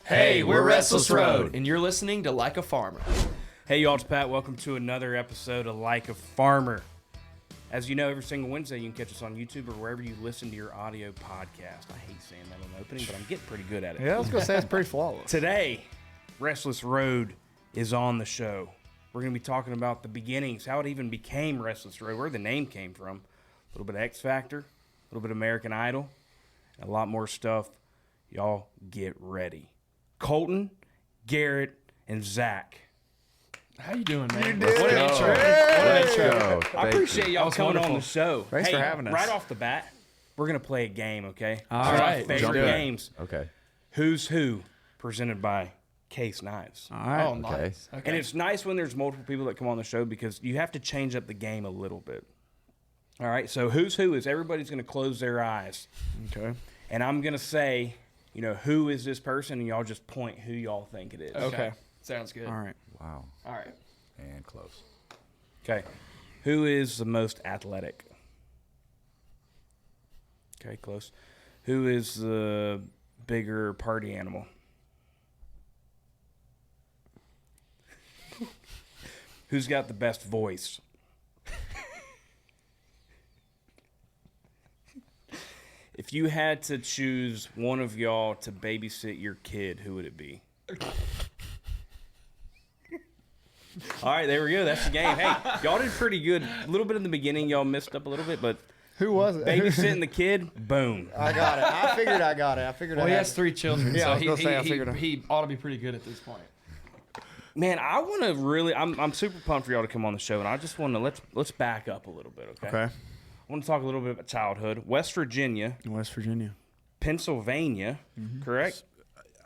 Hey, we're Restless Road. And you're listening to Like a Farmer. Hey, y'all, it's Pat. Welcome to another episode of Like a Farmer. As you know, every single Wednesday, you can catch us on YouTube or wherever you listen to your audio podcast. I hate saying that on the opening, but I'm getting pretty good at it. Yeah, I was going to say it's pretty flawless. Today, Restless Road is on the show. We're going to be talking about the beginnings, how it even became Restless Road, where the name came from, a little bit of X Factor, a little bit of American Idol, and a lot more stuff. Y'all get ready. Colton, Garrett, and Zach. How you doing, man? What an intro. Let's go. I appreciate y'all coming on the show. Thanks for having us. Right off the bat, we're going to play a game, okay? All One of right. my favorite games. Okay. Who's Who, presented by Case Knives. All right. Oh, nice. Okay. And it's nice when there's multiple people that come on the show because you have to change up the game a little bit. All right, so Who's Who is everybody's going to close their eyes. Okay. And I'm going to say, you know, who is this person, and y'all just point who y'all think it is. Okay. Sounds good. All right. Wow. All right. And close. Okay. Who is the most athletic? Okay, close. Who is the bigger party animal? Who's got the best voice? If you had to choose one of y'all to babysit your kid, who would it be? All right, there we go. That's the game. Hey, y'all did pretty good. A little bit in the beginning, y'all messed up a little bit, but Who was it? babysitting the kid, boom. I got it. I figured I got it. Well, he has 3 children, Yeah, so I was gonna say, I figured he ought to be pretty good at this point. Man, I want to really. I'm super pumped for y'all to come on the show, and I just want to let's back up a little bit, okay? Okay. I want to talk a little bit about childhood. West Virginia, West Virginia. Pennsylvania, correct?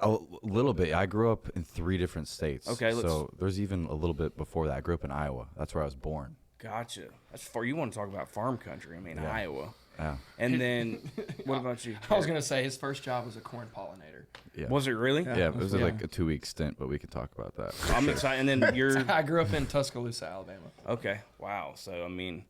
A little bit. I grew up in 3 different states. Okay, so there's even a little bit before that. I grew up in Iowa. That's where I was born. Gotcha. That's far. You want to talk about farm country? I mean, Yeah. Iowa. Yeah. And then, what about you? I was going to say his first job was a corn pollinator. Yeah. Was it really? Yeah, it was like a 2-week stint, but we could talk about that. I'm excited. And then you're I grew up in Tuscaloosa, Alabama. okay. Wow. So I mean,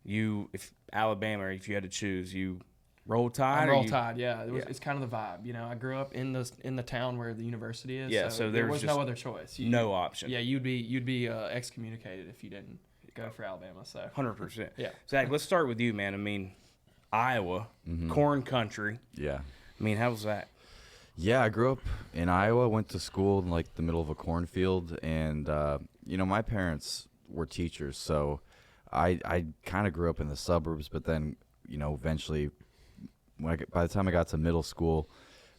if Alabama, if you had to choose, you roll tide. I'm or Roll you- Tide, yeah. Yeah. It's kind of the vibe. You know, I grew up in the town where the university is. Yeah, so there there was was just no other choice. No option. Yeah, you'd be excommunicated if you didn't go for Alabama. So 100%. Yeah. Zach, let's start with you, man. I mean, Iowa, corn country. Yeah. I mean, how was that? Yeah, I grew up in Iowa, went to school in like the middle of a cornfield, and my parents were teachers, so I kind of grew up in the suburbs, but then eventually, by the time I got to middle school,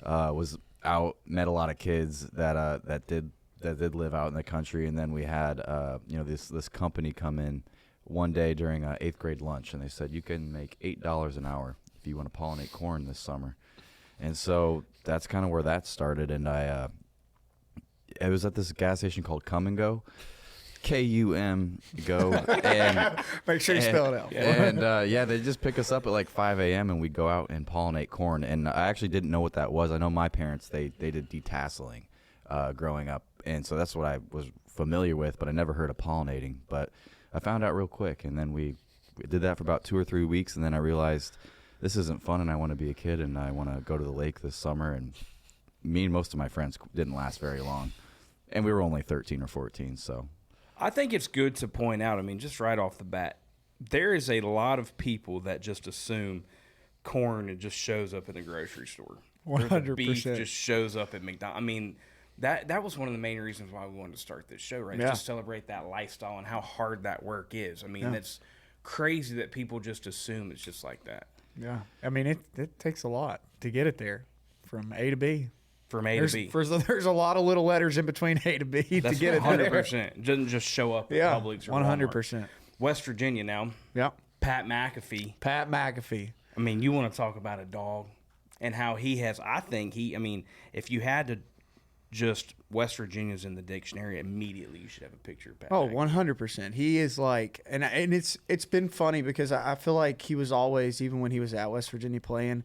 was out, met a lot of kids that did live out in the country, and then we had this company come in one day during 8th grade lunch, and they said you can make $8 an hour if you want to pollinate corn this summer. And so that's kind of where that started. And I was at this gas station called Come and Go, K-U-M Go. And Make sure you spell it out. And they just pick us up at like 5 a.m. and we go out and pollinate corn. And I actually didn't know what that was. I know my parents, they did detasseling growing up. And so that's what I was familiar with, but I never heard of pollinating. But I found out real quick. And then we did that for about 2 or 3 weeks. And then I realized this isn't fun, and I want to be a kid, and I want to go to the lake this summer. And me and most of my friends didn't last very long, and we were only 13 or 14. So I think it's good to point out, I mean, just right off the bat, there is a lot of people that just assume corn it just shows up in the grocery store. Or the 100%. beef just shows up at McDonald's. I mean, that was one of the main reasons why we wanted to start this show, right? Yeah. Just celebrate that lifestyle and how hard that work is. I mean, that's crazy that people just assume it's just like that. Yeah. I mean, it takes a lot to get it there from A to B. From A to B. There's a lot of little letters in between A to B That's to get it there. 100%. It doesn't just show up at Yeah, Publix or Walmart. 100%. West Virginia now. Yeah. Pat McAfee. Pat McAfee. I mean, you want to talk about a dog and how he has, if you had to just West Virginia's in the dictionary, immediately you should have a picture of Pat Oh, McAfee. 100%. He is like, and it's been funny because I feel like he was always, even when he was at West Virginia playing,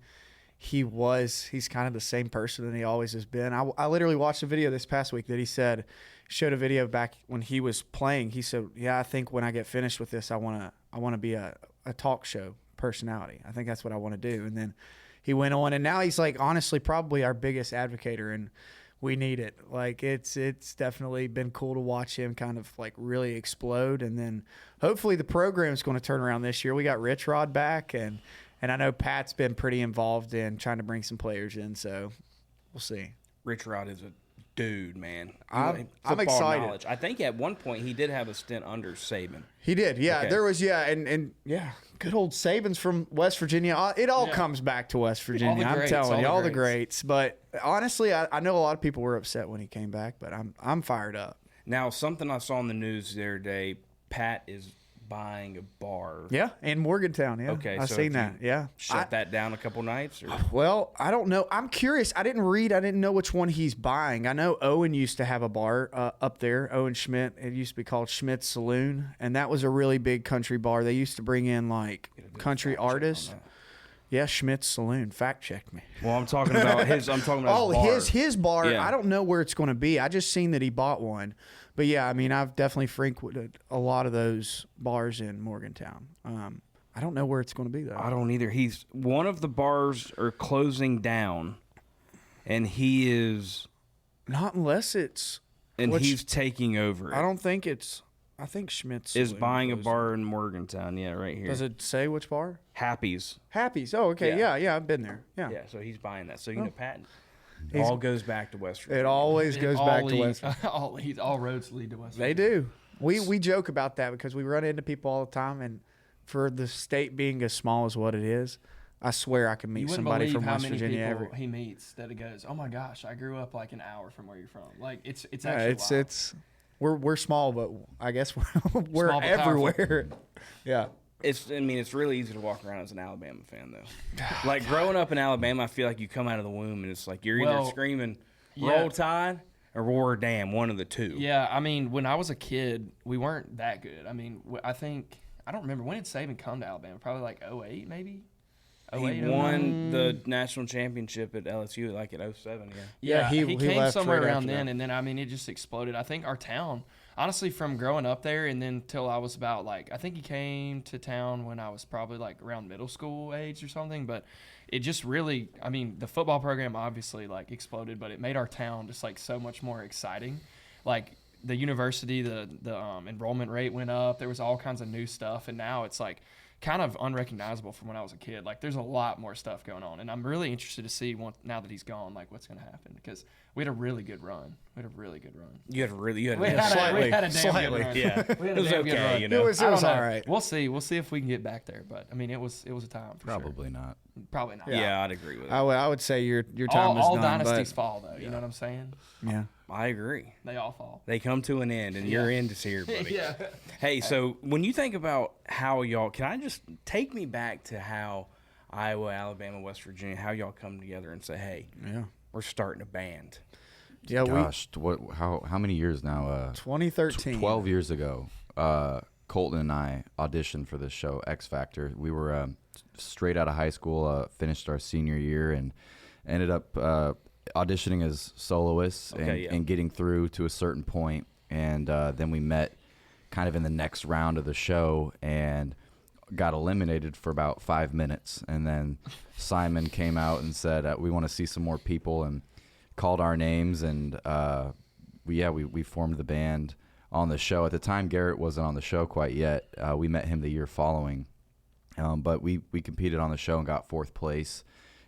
he's kind of the same person that he always has been. I literally watched a video this past week that he showed a video back when he was playing. He said, yeah, I think when I get finished with this, I want to be a talk show personality. I think that's what I want to do. And then he went on, and now he's like, honestly, probably our biggest advocator. And we need it. Like it's definitely been cool to watch him kind of like really explode, and then hopefully the program's going to turn around this year. We got Rich Rod back, and I know Pat's been pretty involved in trying to bring some players in, so we'll see. Rich Rod is a dude, man. I'm Football excited. knowledge. I think at one point he did have a stint under Saban. He did, yeah. Okay. There was, and good old Saban's from West Virginia. It all comes back to West Virginia. I'm telling you, all the greats. But honestly, I know a lot of people were upset when he came back, but I'm fired up. Now, something I saw in the news the other day, Pat is buying a bar. Yeah, in Morgantown. Yeah, Okay, I've so seen did that. you Yeah, Shut that down a couple nights? Or? Well, I don't know. I'm curious. I didn't know which one he's buying. I know Owen used to have a bar up there, Owen Schmidt. It used to be called Schmidt's Saloon, and that was a really big country bar. They used to bring in like country artists. Yeah, Schmidt's Saloon. Fact check me. Well, I'm talking about his. I'm talking about his bar. Yeah. I don't know where it's going to be. I just seen that he bought one. But yeah, I mean, I've definitely frequented a lot of those bars in Morgantown. I don't know where it's going to be though. I don't either. He's one of the bars are closing down, and he is. Not unless it's. And he's taking over. I don't think it's. I think Schmidt's is Saloon buying a closed. bar in Morgantown. Yeah, right here. Does it say which bar? Happy's. Happy's. Oh, okay. Yeah, I've been there. Yeah. Yeah, so he's buying that. So you Oh. know, Pat. He's- All goes back to West Virginia. It always goes back to West. all roads lead to West. They do. We joke about that because we run into people all the time, and for the state being as small as what it is, I swear I can You meet wouldn't somebody believe from how West many Virginia. people he meets that it goes, oh my gosh, I grew up like an hour from where you're from. Like it's Yeah, actually wild. it's we're small, but I guess we're Small but everywhere. Yeah. It's really easy to walk around as an Alabama fan, though. Like growing up in Alabama, I feel like you come out of the womb and it's like you're either screaming "Roll Tide" or "Roar Damn," one of the two. Yeah, I mean, when I was a kid, we weren't that good. I mean, I don't remember when did Saban come to Alabama? Probably like 08 maybe. He won the national championship at LSU like at 07. Yeah, he he came left somewhere right around after then, that. and then I mean, it just exploded. I think our town, honestly, from growing up there and then till I was about like, I think he came to town when I was probably like around middle school age or something. But it just really, I mean, the football program obviously like exploded, but it made our town just like so much more exciting. Like the university, the enrollment rate went up. There was all kinds of new stuff, and now it's like kind of unrecognizable from when I was a kid. Like there's a lot more stuff going on, and I'm really interested to see now that he's gone, like what's going to happen, because we had a really good run. You had We had Slightly. a damn Slightly. good run. Yeah, We had it a was damn good okay. run. You know, It was I don't know. all right. We'll see if we can get back there, but I mean it was a time. For Probably not. sure. Probably not. yeah, I'd agree with that. I would say your time is all done. dynasties But, fall though. You know what I'm saying? yeah. I agree. They all fall. They come to an end, and your end is here, buddy. Yeah. Hey, so when you think about how y'all, can I just take me back to how Iowa, Alabama, West Virginia, how y'all come together and say, hey, Yeah. we're starting a band? Yeah, Gosh, how many years now? 2013. 12 years ago, Colton and I auditioned for this show, X Factor. We were straight out of high school, finished our senior year, and ended up auditioning as soloists and getting through to a certain point. And then we met kind of in the next round of the show and got eliminated for about 5 minutes. And then Simon came out and said, we want to see some more people, and called our names, and we formed the band on the show. At the time, Garrett wasn't on the show quite yet. We met him the year following, but we competed on the show and got 4th place,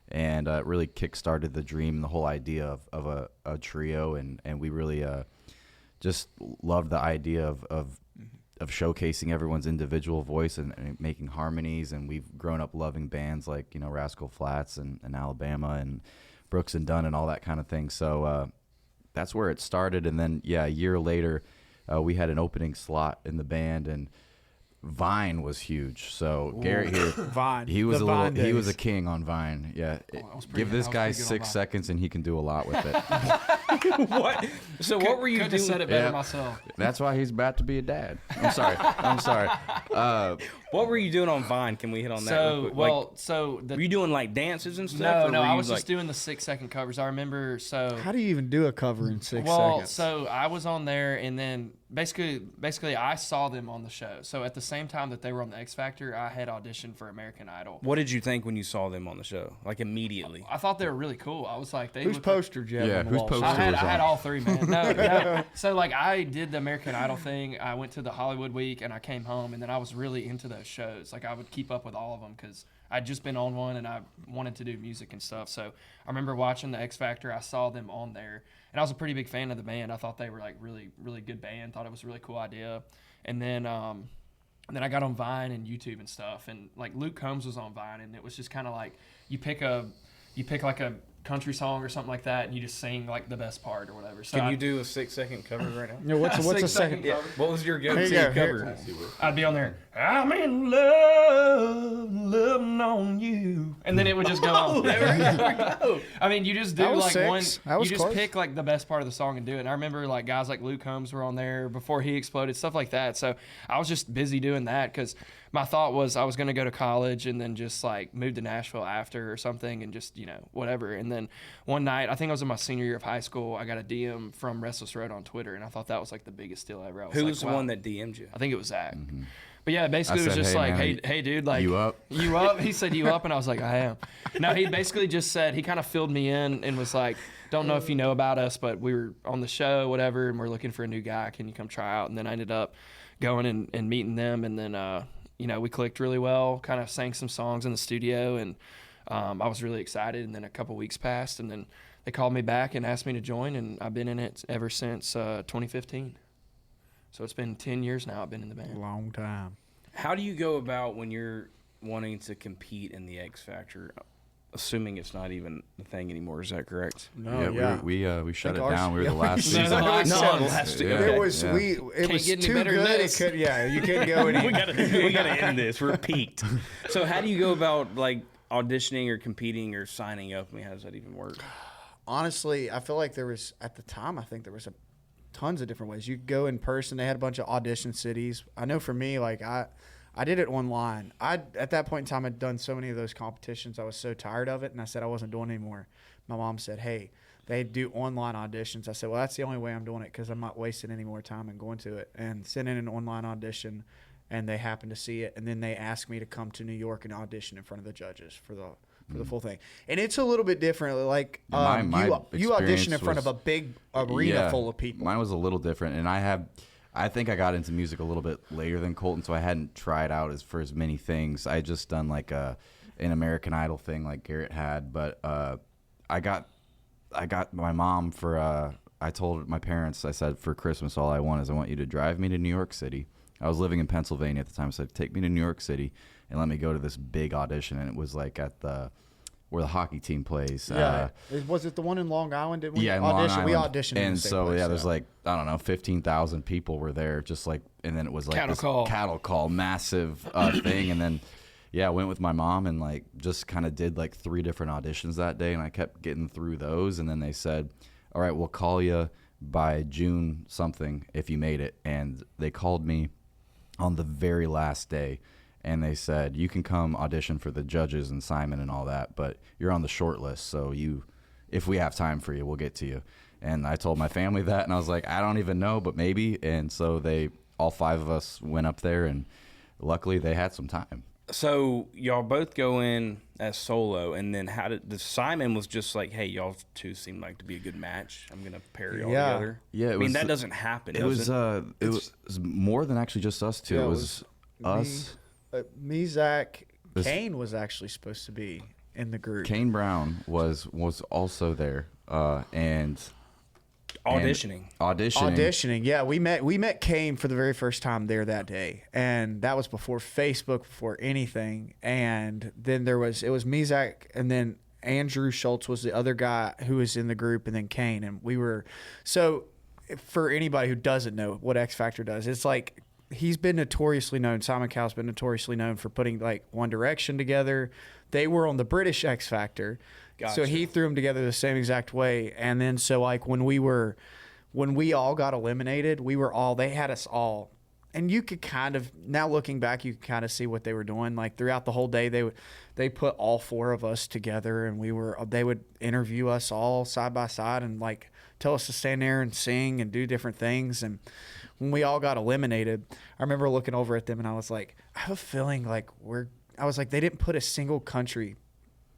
and it really kick-started the dream and the whole idea of a trio, and we really just loved the idea of showcasing everyone's individual voice and making harmonies, and we've grown up loving bands like Rascal Flatts and Alabama and Brooks and Dunn and all that kind of thing. So that's where it started. And then, a year later, we had an opening slot in the band, and Vine was huge. So Garrett here, Vine. he was The a little, Vine he was a days. king on Vine. Yeah, was pretty give good. this I was guy pretty good on 6 Vine. seconds and he can do a lot with it. What? So what were you Couldn't have doing? said it better Yeah. myself. That's why he's about to be a dad. I'm sorry. What were you doing on Vine? Can we hit on that real quick? Were you doing like dances and stuff? No, I was just doing the 6-second covers. I remember. So how do you even do a cover in 6 seconds? Well, so I was on there, and then basically I saw them on the show. So at the same time that they were on the X Factor, I had auditioned for American Idol. What did you think when you saw them on the show? Like immediately? I thought they were really cool. I was like, whose poster did you have on the whose wall? poster? I had all three, man. No. So like I did the American Idol thing. I went to the Hollywood Week, and I came home, and then I was really into those shows. Like I would keep up with all of them because I'd just been on one, and I wanted to do music and stuff. So I remember watching the X Factor. I saw them on there, and I was a pretty big fan of the band. I thought they were like really, really good band. Thought it was a really cool idea. And then I got on Vine and YouTube and stuff, and like Luke Combs was on Vine, and it was just kind of like you pick like a country song or something like that, and you just sing like the best part or whatever. So Can you do a 6-second cover right now? No, what's a second? Yeah. What was your go-to cover? I'd be on there. I'm in love, loving on you, and then it would just go on. There we go. I mean, you just do That was like 6. one. That was you just close. pick like the best part of the song and do it. And I remember like guys like Luke Combs were on there before he exploded, stuff like that. So I was just busy doing that because my thought was I was going to go to college and then just like move to Nashville after or something and just whatever. And then one night, I think I was in my senior year of high school, I got a DM from Restless Road on Twitter, and I thought that was like the biggest deal ever. Who was the one that DM'd you? I think it was Zach. But yeah, basically I it was said, just "Hey, like, man, hey, dude, like, you up? You up? He said, you up? And I was like, I am. No, he basically just said, he kind of filled me in and was like, don't know if you know about us, but we were on the show, whatever, and we're looking for a new guy. Can you come try out? And then I ended up going and meeting them, and then, we clicked really well, kind of sang some songs in the studio, and I was really excited. And then a couple weeks passed, and then they called me back and asked me to join, and I've been in it ever since 2015. So it's been 10 years now I've been in the band. Long time. How do you go about when you're wanting to compete in the X Factor? Assuming it's not even a thing anymore, is that correct? No, we shut it ours- down. We were the last Yeah, season. the last two. Yeah. Okay. It was Yeah. it Can't was get any too better good. than It this. could, you couldn't go any. we gotta end this. We're peaked. So how do you go about like auditioning or competing or signing up? I mean, how does that even work? Honestly, I feel like there was at the time. I think there was tons of different ways. You could go in person. They had a bunch of audition cities. I know for me, like I did it online. At that point in time, I'd done so many of those competitions. I was so tired of it, and I said I wasn't doing it anymore. My mom said, "Hey, they do online auditions." I said, "Well, that's the only way I'm doing it because I'm not wasting any more time and going to it." And sent in an online audition, and they happened to see it, and then they asked me to come to New York and audition in front of the judges for the full thing. And it's a little bit different. Like you audition in front of a big arena full of people. Mine was a little different, and I think I got into music a little bit later than Colton, so I hadn't tried out for as many things. I had just done like an American Idol thing like Garrett had, but I got my mom for I told my parents, I said, for Christmas all I want is I want you to drive me to New York City. I was living in Pennsylvania at the time, so I said, take me to New York City and let me go to this big audition. And it was like at where the hockey team plays. Was it the one in Long Island? Did we Yeah, in audition? Long Island. We auditioned in and the same so place, there's like, I don't know, 15,000 people were there, just like, and then it was like cattle call, massive thing, and then I went with my mom and like just kind of did like 3 different auditions that day, and I kept getting through those, and then they said, all right, we'll call you by June something if you made it, and they called me on the very last day. And they said, you can come audition for the judges and Simon and all that, but you're on the short list. So if we have time for you, we'll get to you. And I told my family that, and I was like, I don't even know, but maybe. And so all 5 of us went up there, and luckily they had some time. So y'all both go in as solo, and then how did Simon was just like, hey, y'all two seem like to be a good match. I'm gonna pair y'all together. Yeah, I mean that doesn't happen. It was more than actually just us two. Yeah, it was us. Me, Zach, Kane was actually supposed to be in the group. Kane Brown was also there, and auditioning. Yeah, we met Kane for the very first time there that day, and that was before Facebook, before anything. And then it was me, Zach, and then Andrew Schultz was the other guy who was in the group, and then Kane, and we were so. For anybody who doesn't know what X Factor does, it's like. He's been notoriously known. Simon Cowell's been notoriously known for putting like One Direction together. They were on the British X Factor, so he threw them together the same exact way. And then so like when we all got eliminated, they had us all and you could kind of, now looking back, you could kind of see what they were doing. Like throughout the whole day, they put all 4 of us together, and they would interview us all side by side and like tell us to stand there and sing and do different things. And when we all got eliminated, I remember looking over at them and I was like, I have a feeling like they didn't put a single country,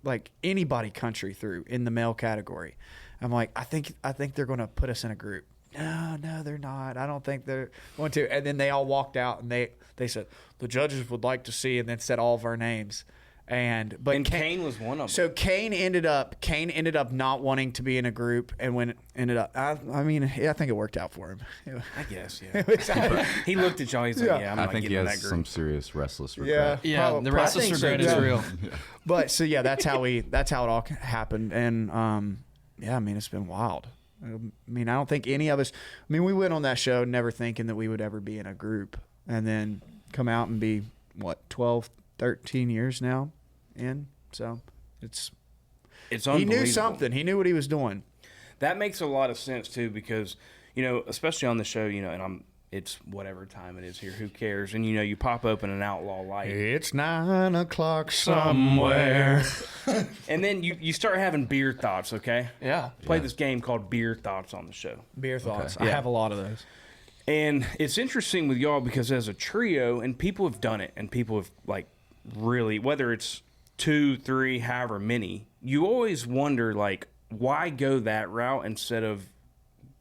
like anybody country through in the male category. I'm like, I think they're going to put us in a group. No, they're not. I don't think they're going to. And then they all walked out and they said, the judges would like to see, and then said all of our names. And Kane was one of them. So Kane ended up not wanting to be in a group, and when it ended up, I think it worked out for him. I guess, yeah. He looked at y'all. He's like, yeah, I'm not getting in that group. Some serious restless regret. Yeah, the restless regret is real. But so yeah, that's how it all happened, and it's been wild. I don't think any of us. We went on that show never thinking that we would ever be in a group, and then come out and be 12, 13 years now in. So it's unbelievable. He knew something. He knew what he was doing. That makes a lot of sense too, because especially on the show, and it's whatever time it is here, who cares? And you pop open an Outlaw light. It's 9 o'clock somewhere. And then you start having beer thoughts, okay? Yeah. Play this game called Beer Thoughts on the show. Beer thoughts. Okay. I have a lot of those. And it's interesting with y'all because as a trio, and people have done it, and people have like really, whether it's 2, 3, however many, you always wonder like, why go that route instead of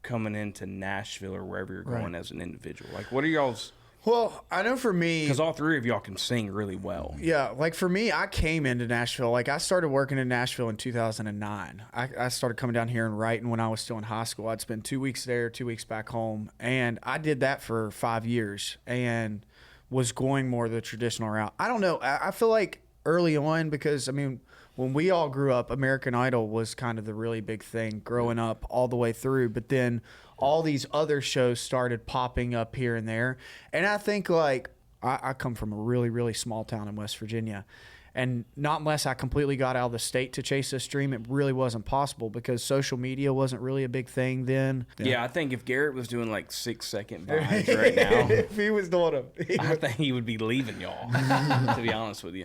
coming into Nashville or wherever you're going as an individual? Like, what are y'all's? Well, I know for me, because all 3 of y'all can sing really well. Yeah, like for me, I came into Nashville. Like I started working in Nashville in 2009. I started coming down here and writing when I was still in high school. I'd spend 2 weeks there, 2 weeks back home, and I did that for 5 years and was going more the traditional route. I don't know. I feel like early on, because when we all grew up, American Idol was kind of the really big thing growing up all the way through. But then all these other shows started popping up here and there. And I think like I come from a really, really small town in West Virginia. And not unless I completely got out of the state to chase this dream, it really wasn't possible because social media wasn't really a big thing then. Yeah, I think if Garrett was doing like 6-second vibes right now, if he was doing them, I think he would be leaving y'all, to be honest with you.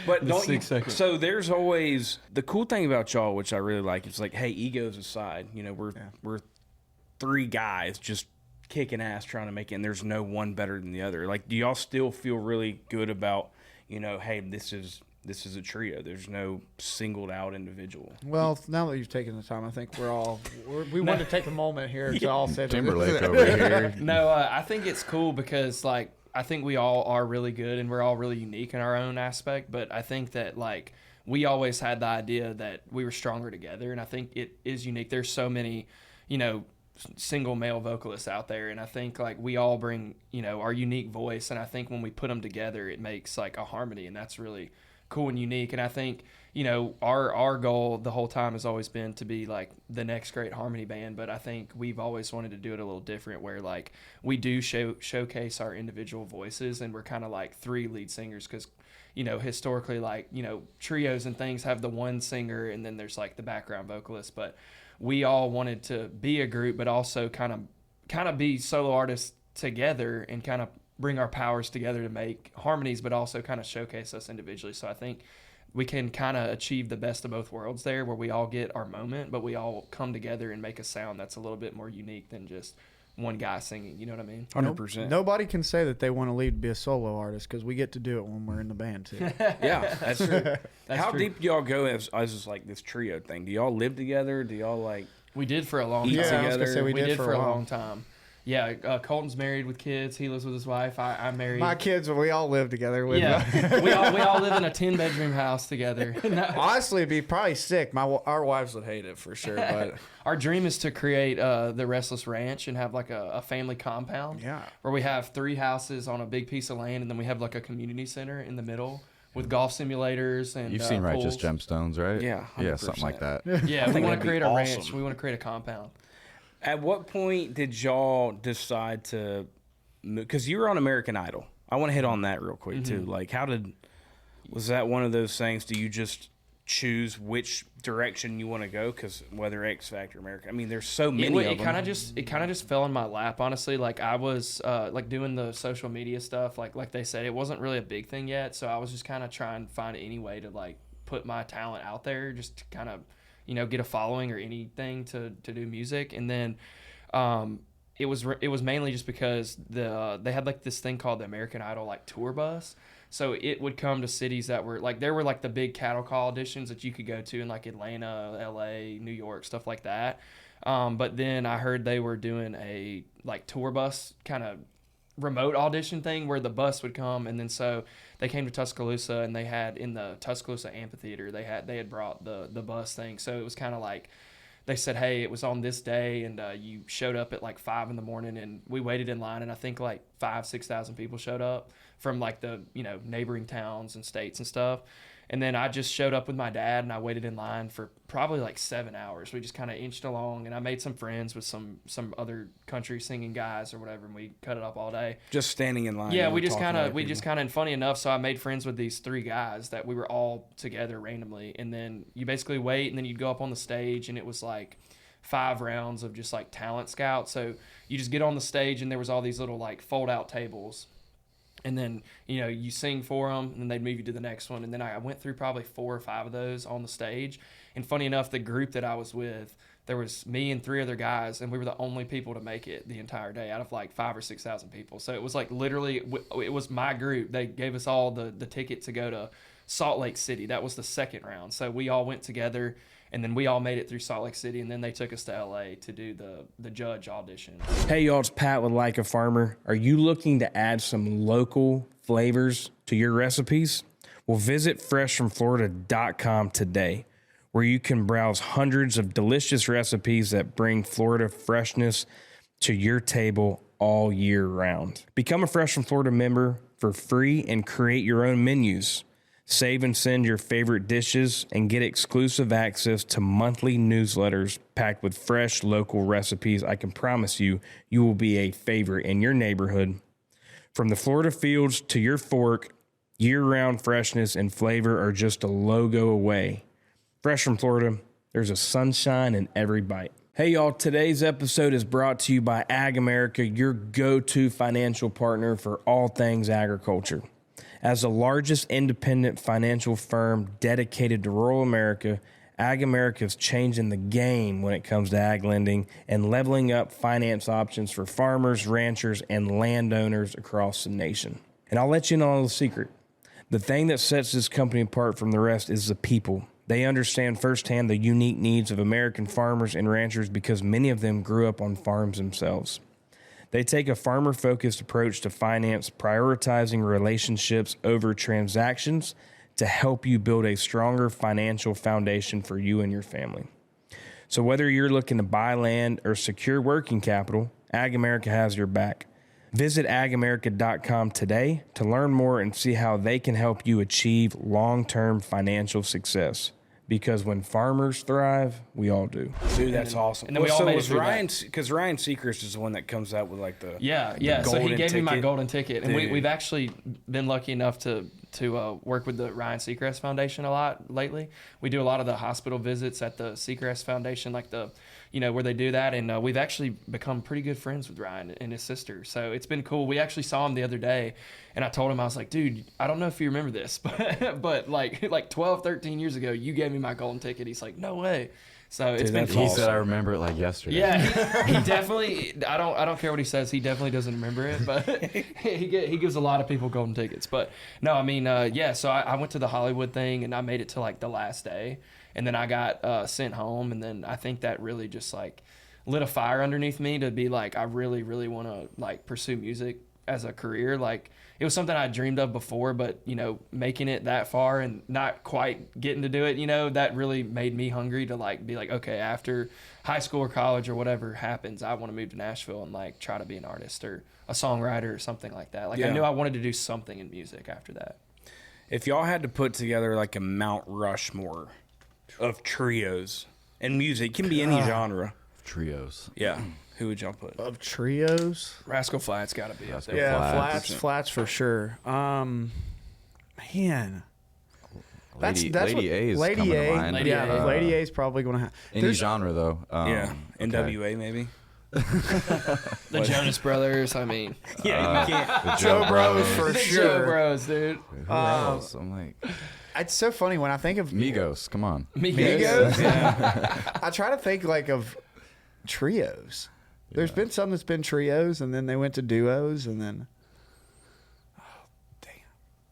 But don't 6 seconds. So there's always the cool thing about y'all, which I really like. It's like, hey, egos aside, we're 3 guys just kicking ass trying to make it, and there's no one better than the other. Like, do y'all still feel really good about, hey, this is a trio. There's no singled out individual. Well, now that you've taken the time, I think we want to take a moment here to all say Timberlake over here. No, I think it's cool because like I think we all are really good and we're all really unique in our own aspect. But I think that like we always had the idea that we were stronger together, and I think it is unique. There's so many, single male vocalists out there, and I think like we all bring our unique voice, and I think when we put them together, it makes like a harmony, and that's really cool and unique. And I think our goal the whole time has always been to be like the next great harmony band, but I think we've always wanted to do it a little different where like we do showcase our individual voices, and we're kind of like 3 lead singers because historically like trios and things have the one singer and then there's like the background vocalist, but we all wanted to be a group but also kind of be solo artists together and kind of bring our powers together to make harmonies, but also kind of showcase us individually. So I think we can kind of achieve the best of both worlds there, where we all get our moment, but we all come together and make a sound that's a little bit more unique than just one guy singing. You know what I mean? 100%. Nobody can say that they want to leave to be a solo artist because we get to do it when we're in the band too. Yeah, that's true. How true. deep do y'all go as like this trio thing? Do y'all live together? Do y'all like We did for a long eat time. Yeah, I was gonna together? say We did for a while. long time. Yeah, Colton's married with kids. He lives with his wife. I'm married. My kids, we all live together. Yeah, we all live in a 10-bedroom house together. No. Honestly, it'd be probably sick. Our wives would hate it for sure. But Our dream is to create the Restless Ranch and have like a family compound. Yeah. Where we have 3 houses on a big piece of land, and then we have like a community center in the middle with golf simulators and You've seen Righteous pools. Gemstones, right? Yeah, Yeah, something like that. Yeah, I we think want that'd to be create a ranch. awesome. We want to create a compound. At what point did y'all decide to? Because you were on American Idol. I want to hit on that real quick too. Like, was that one of those things? Do you just choose which direction you want to go? Because whether X Factor, American, I mean, there's so many of them. It kind of just fell in my lap, honestly. Like I was like doing the social media stuff, like they said, it wasn't really a big thing yet, so I was just kind of trying to find any way to like put my talent out there, just to kind of, you know, get a following or anything to do music. And then it was mainly just because they had like this thing called the American Idol like tour bus. So it would come to cities that were like, there were like the big cattle call auditions that you could go to in like Atlanta, LA, New York, stuff like that. But then I heard they were doing a like tour bus kind of remote audition thing where the bus would come. And then so they came to Tuscaloosa, and they had in the Tuscaloosa amphitheater, they had brought the bus thing. So it was kind of like, they said, hey, it was on this day, and you showed up at like 5 a.m, and we waited in line, and I think like 6,000 people showed up from like the, you know, neighboring towns and states and stuff. And then I just showed up with my dad, and I waited in line for probably like 7 hours. We just kind of inched along, and I made some friends with some other country singing guys or whatever, and we cut it up all day. Just standing in line. Yeah, we just kind of, and funny enough, so I made friends with these 3 guys that we were all together randomly. And then you basically wait, and then you'd go up on the stage, and it was like 5 rounds of just like talent scout. So you just get on the stage, and there was all these little like fold out tables. And then, you know, you sing for them, and then they'd move you to the next one. And then I went through probably 4 or 5 of those on the stage. And funny enough, the group that I was with, there was me and 3 other guys, and we were the only people to make it the entire day out of like 5,000 or 6,000 people. So it was like literally, it was my group. They gave us all the ticket to go to Salt Lake City. That was the second round. So we all went together, and then we all made it through Salt Lake City, and then they took us to LA to do the judge audition. Hey y'all, it's Pat with Like a Farmer. Are you looking to add some local flavors to your recipes? Well, visit freshfromflorida.com today, where you can browse hundreds of delicious recipes that bring Florida freshness to your table all year round. Become a Fresh from Florida member for free and create your own menus. Save and send your favorite dishes and get exclusive access to monthly newsletters packed with fresh local recipes. I can promise you, you will be a favorite in your neighborhood. From the Florida fields to your fork, year-round freshness and flavor are just a logo away. Fresh from Florida, there's a sunshine in every bite. Hey y'all, today's episode is brought to you by Ag America, your go-to financial partner for all things agriculture. As the largest independent financial firm dedicated to rural America, Ag America is changing the game when it comes to ag lending and leveling up finance options for farmers, ranchers, and landowners across the nation. And I'll let you know a little secret. The thing that sets this company apart from the rest is the people. They understand firsthand the unique needs of American farmers and ranchers because many of them grew up on farms themselves. They take a farmer-focused approach to finance, prioritizing relationships over transactions to help you build a stronger financial foundation for you and your family. So whether you're looking to buy land or secure working capital, Ag America has your back. Visit agamerica.com today to learn more and see how they can help you achieve long-term financial success. Because when farmers thrive, we all do. Dude, that's awesome. And then we all made it through Ryan, because Ryan Seacrest is the one that comes out with like the So he gave me my golden ticket, and Dude. we've actually been lucky enough to work with the Ryan Seacrest Foundation a lot lately. We do a lot of the hospital visits at the Seacrest Foundation, like where they do that, and we've actually become pretty good friends with Ryan and his sister. So it's been cool. We actually saw him the other day, and I told him, I was like, dude, I don't know if you remember this, but like 12, 13 years ago, you gave me my golden ticket. He's like, no way. So it's been cool. He said I remember it like yesterday. Yeah, he definitely. I don't care what he says. He definitely doesn't remember it, but he gives a lot of people golden tickets. But no, I mean, So I went to the Hollywood thing, and I made it to like the last day, and then I got sent home, and then I think that really just like lit a fire underneath me to be like, I really, really want to like pursue music as a career. Like it was something I dreamed of before, but making it that far and not quite getting to do it, that really made me hungry to like be like, okay, after high school or college or whatever happens, I want to move to Nashville and like try to be an artist or a songwriter or something like that. Like I knew I wanted to do something in music after that. If y'all had to put together like a Mount Rushmore of trios and music, it can be any genre. Trios. Yeah. Who would y'all put? Of trios? Rascal Flatts got to be up there. Yeah, Flats. flats for sure. Man, Lady what, A is Lady coming A. to mind. Lady Yeah, A. Lady A is probably going to have. Any genre though. Yeah, okay. NWA maybe. The Jonas Brothers. I mean, Yeah, you can't. The Joe Bros for the sure. Joe Bros, dude. Who else? I'm like It's so funny when I think of Migos. Come on. Migos. Yeah. I try to think like of trios. There's been some that's been trios, and then they went to duos, and then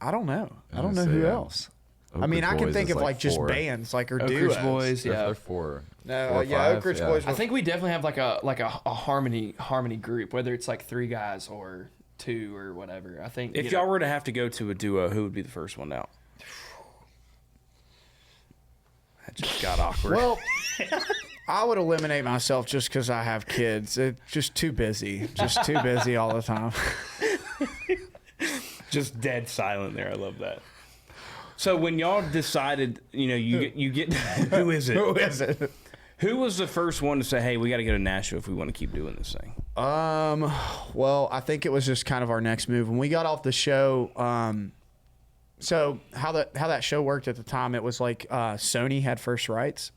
I don't know. I don't know who else. Oak I mean, Ridge I can Boys think is of like just four. bands, like or Oak duos. Ridge Boys, They're yeah. 4. No, 4 or yeah, 5, Oak Ridge yeah. Boys. I think we definitely have like a harmony group, whether it's like 3 guys or 2 or whatever. I think If y'all were to have to go to a duo, who would be the first one out? That just got awkward. Well, I would eliminate myself just because I have kids. It's just too busy. Just too busy all the time. just dead silent there. I love that. So when y'all decided, you get who is it? Who is it? Who was the first one to say, "Hey, we got to go to Nashville if we want to keep doing this thing"? Well, I think it was just kind of our next move when we got off the show. So how that show worked at the time, it was like Sony had first rights,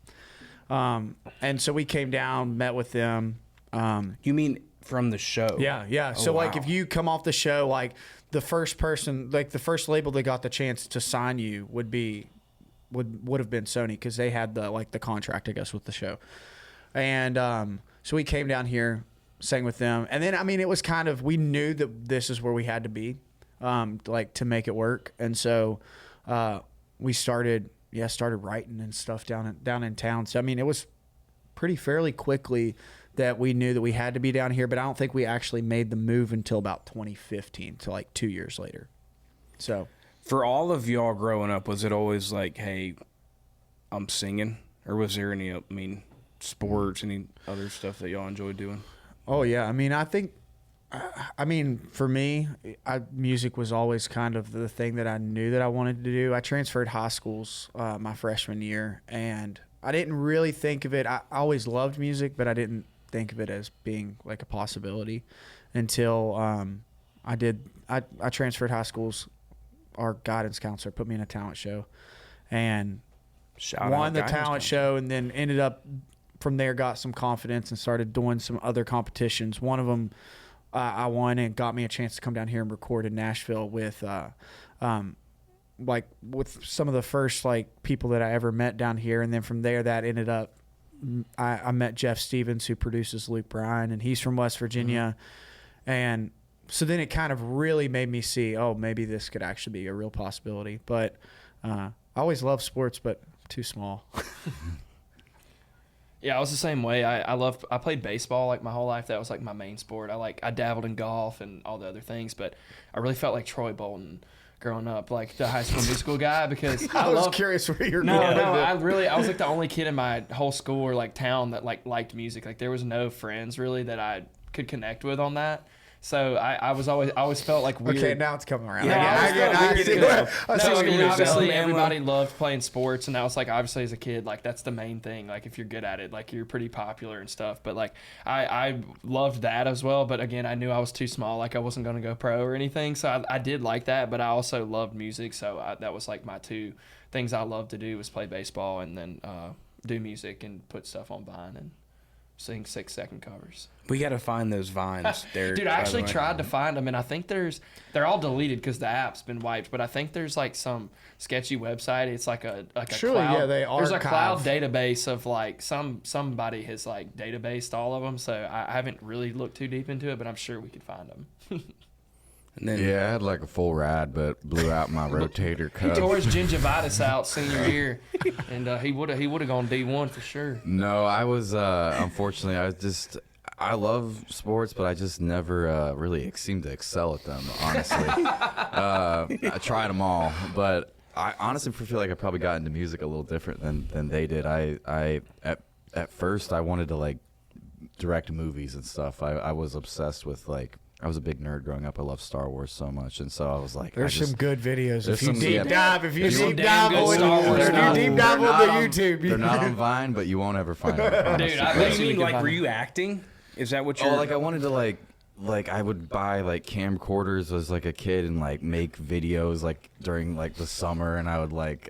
and so we came down, met with them. You mean from the show? Yeah. So like if you come off the show, like the first person, like the first label that got the chance to sign you would have been Sony because they had the contract, I guess, with the show. And so we came down here, sang with them, and then I mean it was kind of, we knew that this is where we had to be, like to make it work, and so we started writing and stuff down in town. So I mean it was pretty fairly quickly that we knew that we had to be down here, but I don't think we actually made the move until about 2015, so like 2 years later. So For all of y'all growing up, was it always like, "Hey, I'm singing," or was there any, sports, any other stuff that y'all enjoyed doing? oh yeah, I mean I mean for me, music was always kind of the thing that I knew that I wanted to do. I transferred high schools my freshman year, and I didn't really think of it. I always loved music, but I didn't think of it as being like a possibility until I transferred high schools. Our guidance counselor put me in a talent show and won the talent show, and then ended up from there, got some confidence and started doing some other competitions. One of them I won and got me a chance to come down here and record in Nashville with with some of the first people that I ever met down here. And then from there, that ended up, I met Jeff Stevens, who produces Luke Bryan, and he's from West Virginia. Mm-hmm. And so then it kind of really made me see, oh, maybe this could actually be a real possibility. But I always loved sports, but too small. Yeah, I was the same way. I played baseball like my whole life. That was like my main sport. I dabbled in golf and all the other things, but I really felt like Troy Bolton growing up, like the High School Musical guy, because I was curious where you're no, going. I was like the only kid in my whole school or like town that liked music. Like there was no friends really that I could connect with on that. So I always felt like weird. Okay, now it's coming around. Yeah, I see what you're obviously saying. everybody loved playing sports, and that was like obviously as a kid, like that's the main thing. Like if you're good at it, like you're pretty popular and stuff. But like I loved that as well. But again, I knew I was too small. Like I wasn't going to go pro or anything. So I did like that, but I also loved music. So that was like my two things I loved to do was play baseball and then do music and put stuff on Vine and sing 6-second covers. We got to find those vines, Derek. Dude, I actually tried to find them, and I think they're all deleted because the app's been wiped. But I think there's like some sketchy website. It's like a Surely, cloud. yeah, they there's a cloud archive. database of like somebody has like databased all of them. So I haven't really looked too deep into it, but I'm sure we could find them. And then, Yeah, I had like a full ride, but blew out my rotator He cuff. tore his gingivitis out senior year, and he would have gone D1 for sure. No, I was unfortunately I love sports, but I just never really seemed to excel at them. Honestly, I tried them all, but I honestly feel like I probably got into music a little different than they did. At first I wanted to like direct movies and stuff. I was obsessed with I was a big nerd growing up. I love Star Wars so much, and so I was like, There's some good videos. There's If you some- deep yeah. dive, if you There's some deep damn dive good on Star Wars if stuff. you deep dive They're on the not YouTube, They're not on Vine, but you won't ever find them. Dude, honestly. I what bet do you we mean? could Like, find were them. you acting? Is that what you're? Oh, like I wanted to like I would buy like camcorders as like a kid and like make videos like during like the summer, and I would like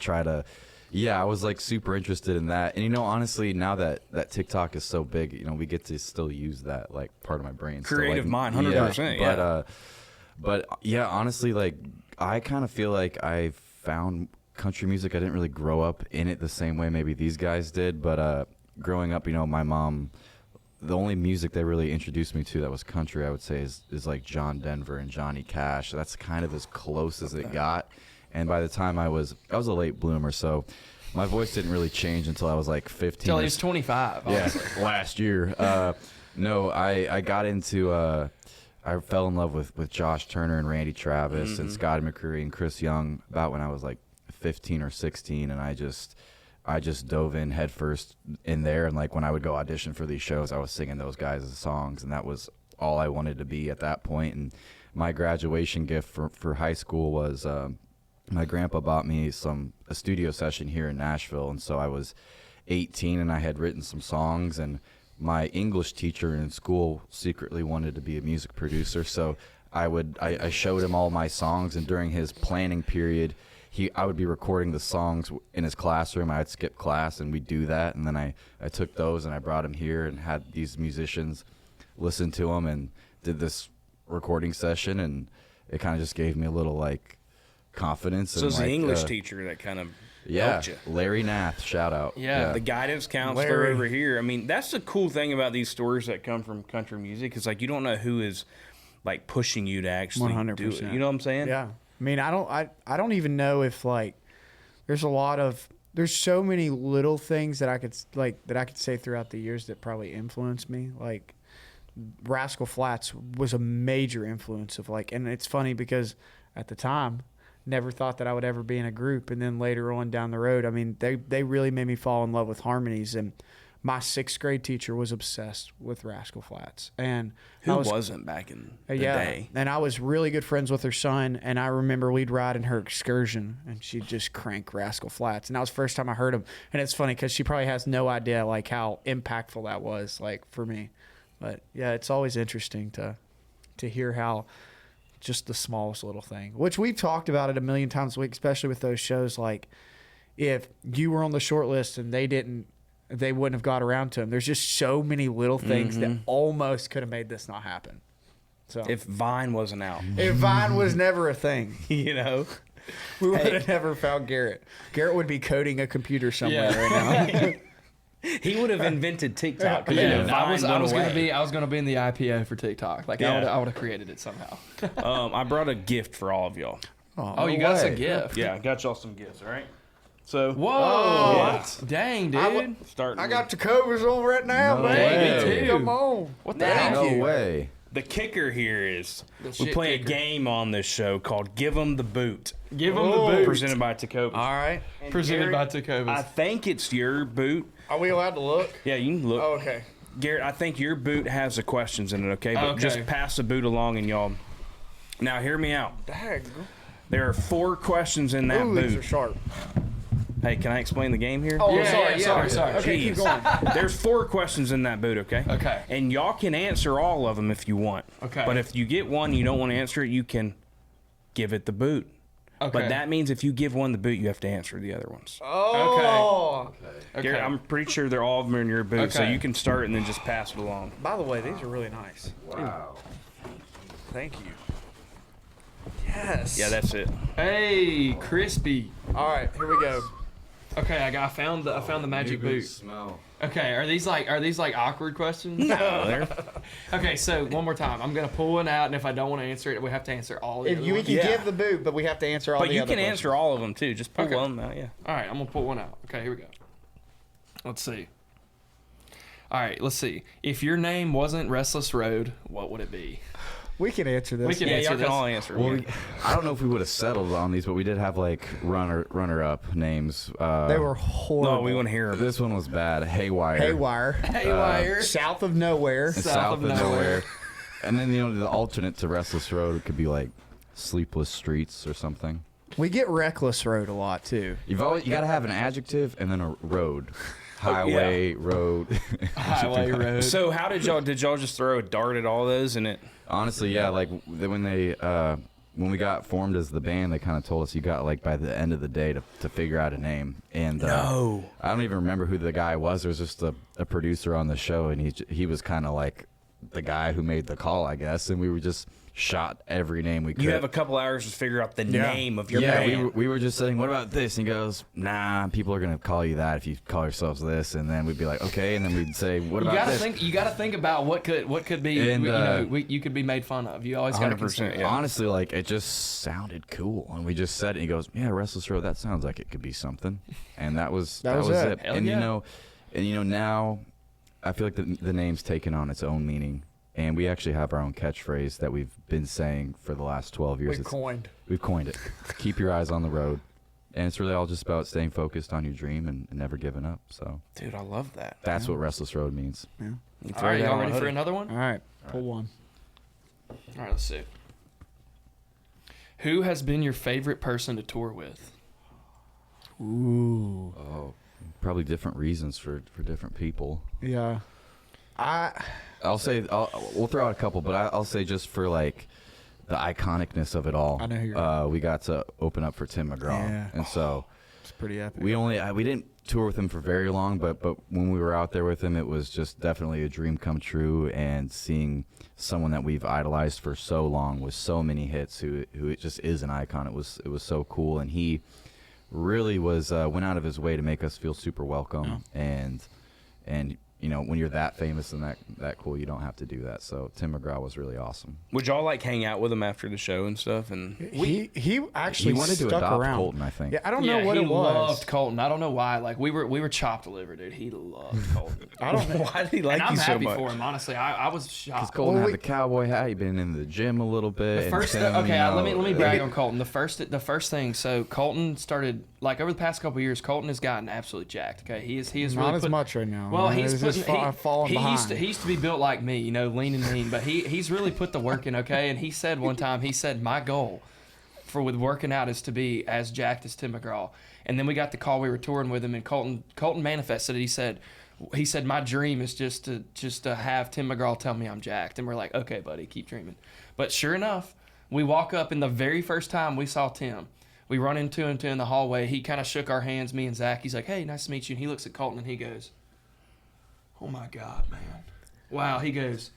try to. Yeah, I was like super interested in that. And you know, honestly, now that TikTok is so big, you know, we get to still use that like part of my brain. Creative still, like, mind, 100%. Yeah. But yeah, honestly, like I kind of feel like I found country music. I didn't really grow up in it the same way maybe these guys did, but growing up, you know, my mom, the only music they really introduced me to that was country, I would say, is like John Denver and Johnny Cash. That's kind of as close as it got. And by the time I was a late bloomer, so my voice didn't really change until I was like 15. Until he was 25. Yeah, last year. No, I got into, I fell in love with Josh Turner and Randy Travis and Scotty McCreery and Chris Young about when I was like 15 or 16, and I just dove in headfirst in there. And like when I would go audition for these shows, I was singing those guys' songs, and that was all I wanted to be at that point. And my graduation gift for high school was my grandpa bought me a studio session here in Nashville, and so I was 18 and I had written some songs, and my English teacher in school secretly wanted to be a music producer, so I showed him all my songs, and during his planning period I would be recording the songs in his classroom. I'd skip class and we'd do that, and then I took those and I brought them here and had these musicians listen to them and did this recording session, and it kind of just gave me a little like confidence. So and it's like, the English teacher that kind of helped you. Larry Nath, shout out. Yeah. The guidance counselor over here. I mean, that's the cool thing about these stories that come from country music, is like you don't know who is like pushing you to actually 100%. do it. You know what I'm saying? Yeah. I mean, I don't even know if like there's so many little things that I could say throughout the years that probably influenced me. Like Rascal Flatts was a major influence of like, and it's funny because at the time never thought that I would ever be in a group, and then later on down the road, I mean, they really made me fall in love with harmonies. And my 6th grade teacher was obsessed with Rascal Flatts, and Who wasn't back in the day? And I was really good friends with her son, and I remember we'd ride in her excursion, and she'd just crank Rascal Flatts, and that was the first time I heard him. And it's funny because she probably has no idea like how impactful that was like for me. But yeah, it's always interesting to hear how just the smallest little thing, which we've talked about it a million times a week, especially with those shows. Like if you were on the short list and they wouldn't have got around to them. There's just so many little things that almost could have made this not happen. So If Vine wasn't out, if Vine was never a thing, you know, we would have never found Garrett. Garrett would be coding a computer somewhere right now. he would have invented TikTok. Yeah, Vine I was went gonna be in the IPO for TikTok. Like Yeah. I would have created it somehow. away. I brought a gift for all of y'all. Oh, you got us a gift. Yeah, I got y'all some gifts. All right. So Whoa! Yeah. Dang, dude. starting. I got TECOVAS on right now, No man. way. Me too. Come on. What the Thank hell? No you. way. The kicker here is The we shit play a kicker. game on this show called "Give 'Em the Boot," Give them the boot. presented by TECOVAS. All right. Presented by Garrett, TECOVAS. I think it's your boot. Are we allowed to look? Yeah, you can look. Oh, okay. Garrett, I think your boot has the questions in it, okay? But Okay. just pass the boot along and y'all. Now, hear me out. Dang. There are 4 questions in that Ooh, these are boot. sharp. Hey, can I explain the game here? Oh, Yeah, sorry. Okay, keep Jeez. going. There's 4 questions in that boot, okay? Okay. And y'all can answer all of them if you want. Okay. But if you get one you don't want to answer it, you can give it the boot. Okay. But that means if you give one the boot, you have to answer the other ones. Oh. Okay. Garrett, I'm pretty sure they're all of them in your boot, so Okay. you can start and then just pass it along. By the way, these are really nice. Wow. Thank you. Yes. Yeah, that's it. Hey, crispy. All right, here we go. Okay, I found the magic boot. Smell. Okay, are these like awkward questions? No, they're Okay, so one more time. I'm gonna pull one out, and if I don't want to answer it, we have to answer all the If other you, we ones. can Yeah. give the boot, but we have to answer all But the you other can questions. answer all of them too. Just pull Okay. one out. Yeah. All right, I'm gonna pull one out. Okay, here we go. Let's see. All right, let's see. If your name wasn't Restless Road, what would it be? We can answer this. We can Yeah, answer y'all this. can all answer. Well, yeah. I don't know if we would have settled on these, but we did have like runner up names. They were horrible. No, we want to hear them. This one was bad. Haywire. Haywire. Haywire. South of nowhere. South of nowhere. And then the alternate to Restless Road could be like Sleepless Streets or something. We get Reckless Road a lot too. You gotta have an adjective and then a road. highway, road. Highway road. So how did y'all just throw a dart at all those and it? Honestly, yeah. Like when we got formed as the band, they kind of told us you got like by the end of the day to figure out a name. And No. I don't even remember who the guy was. There was just a producer on the show, and he was kind of like the guy who made the call, I guess. And we were just shot every name we could. You have a couple hours to figure out the name of your Yeah, band. we were just saying, what about this? And he goes, nah, people are gonna call you that if you call yourselves this. And then we'd be like, okay. And then we'd say, what about this? You gotta think about what could be. And, you could be made fun of. You always gotta 100%, consider. yeah. Honestly, like it just sounded cool, and we just said it. And he goes, "Yeah, Restless Road. That sounds like it could be something." And that was it. Hell And yeah. you know now, I feel like the name's taken on its own meaning, and we actually have our own catchphrase that we've been saying for the last 12 years. We've coined it. Keep your eyes on the road, and it's really all just about staying focused on your dream and never giving up. So, Dude, I love that. that's what Restless Road means. Yeah. You All throw right, that y'all on a ready for hoodie. another one? All right, pull one. All right, let's see. Who has been your favorite person to tour with? Ooh. Oh, probably different reasons for different people. Yeah. We'll throw out a couple, but I'll say just for like the iconicness of it all. I know who you're we got to open up for Tim McGraw, Yeah. and so It's pretty epic. we didn't tour with him for very long, but when we were out there with him, it was just definitely a dream come true. And seeing someone that we've idolized for so long with so many hits, who it just is an icon. It was so cool, and he really was went out of his way to make us feel super welcome. And you know, when you're that famous and that cool, you don't have to do that. So Tim McGraw was really awesome. Would y'all like hang out with him after the show and stuff? And He actually He wanted to stuck adopt around. Colton, I think. Yeah, I don't know what he it was. loved Colton. I don't know why. Like we were chopped liver, dude. He loved Colton. I don't know. why did he like and I'm you so happy much? for him, honestly. I was Because shocked. Colton Well, had the cowboy hat. He'd been in the gym a little bit. The first, and Tim, okay, you know, let me brag on Colton. The first thing. So Colton started like over the past couple of years. Colton has gotten absolutely jacked. Okay, he is Not really as much right now. Well, man. he's It's just putting, falling he behind. used to be built like me, you know, lean and mean. But he's really put the work in. Okay, and he said one time, my goal with working out is to be as jacked as Tim McGraw. And then we got the call. We were touring with him, and Colton manifested it. He said my dream is just to have Tim McGraw tell me I'm jacked. And we're like, okay, buddy, keep dreaming. But sure enough, we walk up, and the very first time we saw Tim, we run into him in the hallway. He kind of shook our hands, me and Zach. He's like, hey, nice to meet you. And he looks at Colton and he goes, oh my God, man. Wow. He goes,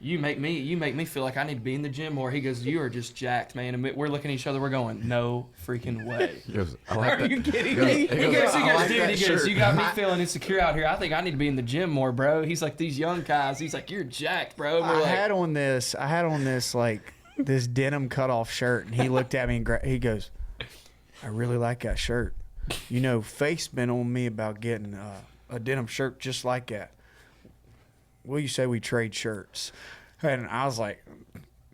you make me feel like I need to be in the gym more. He goes, you are just jacked, man. And we're looking at each other. We're going, no freaking way. He goes, I like Are that. you kidding He goes, me? he goes, I like that shirt. You got me feeling insecure out here. I think I need to be in the gym more, bro. He's like, these young guys. He's like, you're jacked, bro. And we're I like, had on this like this denim cutoff shirt, and he looked at me and he goes, "I really like that shirt. You know, Faith's been on me about getting a denim shirt just like that. Will you say we trade shirts?" And I was like,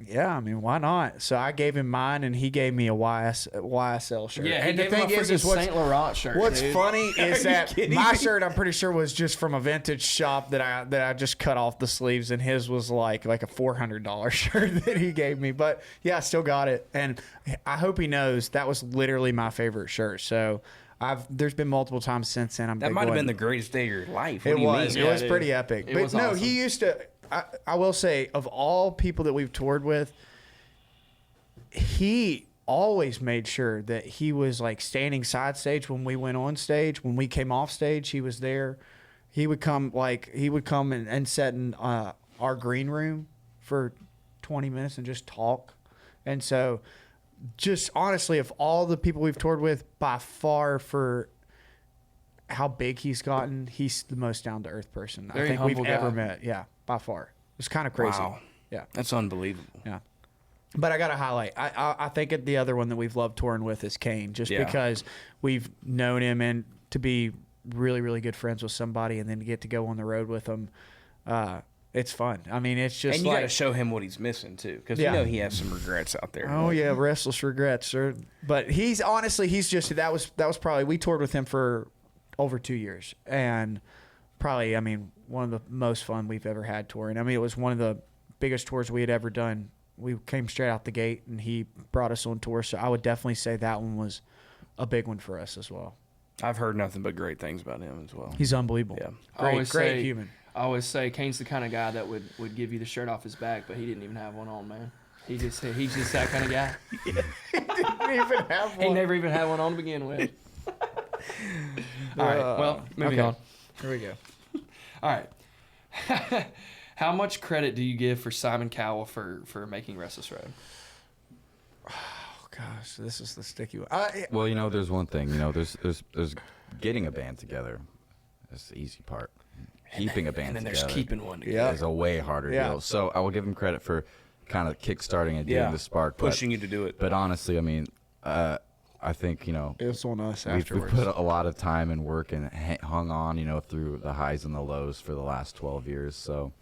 "Yeah, I mean, why not?" So I gave him mine, and he gave me a YSL shirt. yeah, he and the gave him a thing is freaking what's Saint Laurent shirt. What's dude. funny is you that kidding my me? shirt, I'm pretty sure, was just from a vintage shop that I just cut off the sleeves, and his was like a $400 shirt that he gave me. But yeah, I still got it, and I hope he knows that was literally my favorite shirt. So there's been multiple times since then. That might have been the greatest day of your life. What It do you was. mean? It was dude. pretty epic. It But was no, awesome. he used to. I will say, of all people that we've toured with, he always made sure that he was like standing side stage when we went on stage. When we came off stage, he was there. He would come and sit in our green room for 20 minutes and just talk. And so, just honestly, of all the people we've toured with, by far, for how big he's gotten, he's the most down to earth person Very I think we've humble ever guy. met. Yeah, by far. It's kind of crazy. Wow. Yeah. That's unbelievable. Yeah. But I got to highlight, I think the other one that we've loved touring with is Kane, just Yeah. because we've known him, and to be really, really good friends with somebody and then to get to go on the road with them, it's fun. I mean, it's just And you got to like, show him what he's missing too, because Yeah. you know he has some regrets out there. oh yeah, restless regrets, sir. But he's just, that was probably, we toured with him for over 2 years, and probably, I mean, one of the most fun we've ever had touring. I mean, it was one of the biggest tours we had ever done. We came straight out the gate, and he brought us on tour. So I would definitely say that one was a big one for us as well. I've heard nothing but great things about him as well. He's unbelievable. Yeah. Great human. I always say Kane's the kind of guy that would give you the shirt off his back, but he didn't even have one on, man. He's just that kind of guy. He didn't even have one. He never even had one on to begin with. All right. Well, moving on. Here we go. All right. How much credit do you give for Simon Cowell for making Restless Road? Oh gosh, this is the sticky one. Well, there's one thing. There's getting a band together. That's the easy part. Keeping a band and then together. there's keeping one together. Is a way harder deal. So I will give him credit for kind of kick-starting and getting the spark. Pushing you to do it. But honestly, I mean, I think, it was on us we've afterwards. put a lot of time and work and hung on, through the highs and the lows for the last 12 years. So,